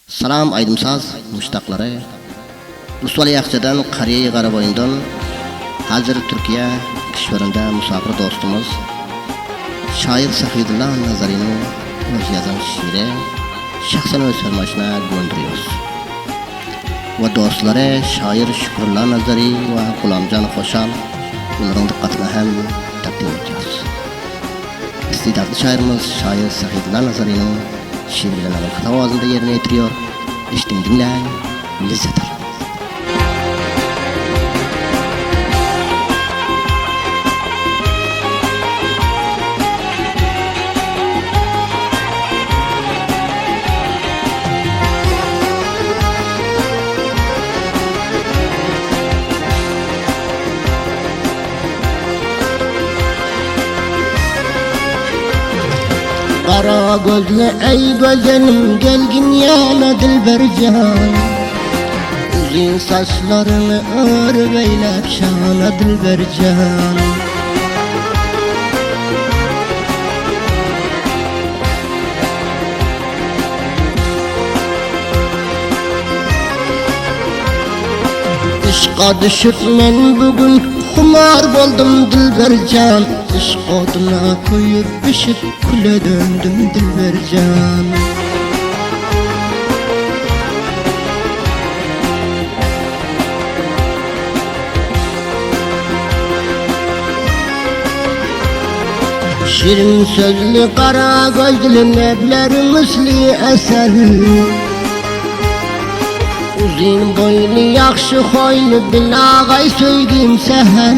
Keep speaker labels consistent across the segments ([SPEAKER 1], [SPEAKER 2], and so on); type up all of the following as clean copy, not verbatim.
[SPEAKER 1] Salam aydımsaz müştaqlari. Rusvali Yaxçadan Qariya Qaraboyundan hazır Türkiye kishvarında musafir dostumuz şair Safiyullah Nazarining o'z yazan şiiri şahsen o'z fermoyishini gönderiyoruz. Ve dostları şair Şükrullah Nazari ve Gulamjon Xo'shal ularning diqqatini ham taqdim ediyoruz. İstidadlı şairimiz şair Safiyullah Nazarining şiirlerine tavazında yerine getiriyor. İşte dinleyin, lezzet alın.
[SPEAKER 2] Kara gözlü ey güzelim gelgin yana dilbercan, uzun saçlarını örüp eylep şana dilbercan. Işqa düşüp men bugün xumar boldum dilbercan, Işq oduna koyup pişip kule döndüm dilbercan. Şirin sözlü kara gözlü nebler misli eser, uzun boylu yaxşı xoylu bilagay söygüm seher.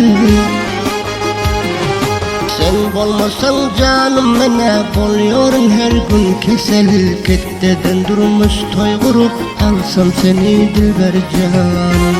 [SPEAKER 2] Sen bolmasan canım mene boluyorum her gün kesel, ketteden durmuş toy kurup alsam seni dilbercan.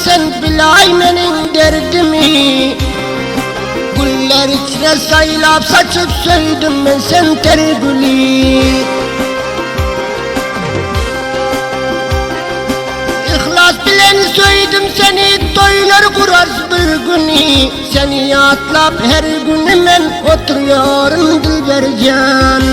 [SPEAKER 2] Sen bilay menin derdimi, güller içine saylap saçıp söydüm ben sen tergülü. İhlas bilen söydüm seni toylar kurarız bir günü, seni atlap her gün ben oturuyorum dilbercan.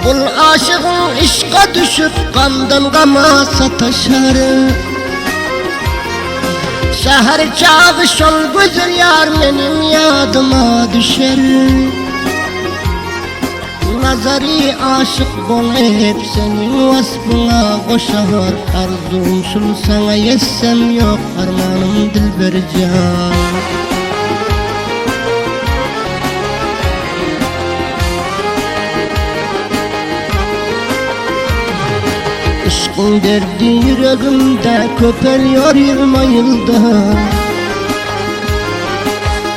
[SPEAKER 2] Kul aşığın işqa düşüp kandan kama sataşar, seher çağı şol güzel yar benim yadıma düşer. Nazari aşık bolep senin vasfına koşar, arzum şul sana yetsem yok armanım dilbercan. Işkın derdi yüreğimde köpeliyor yılma yılda,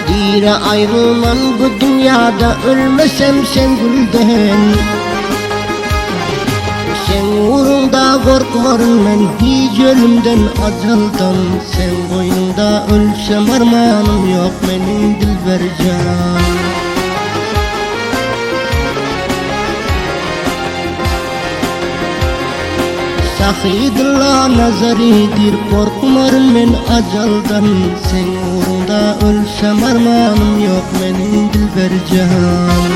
[SPEAKER 2] dire ayrılman bu dünyada ölmesem sen gülden. Sen uğrunda korkmarım ben hiç ölümden aceldan, sen boynunda ölsem armanım yok benim dilbercan. Safiyullah Nazaridir korkmarım men ajaldan, sen uğrunda ölsem armanım yok benim dilbercan.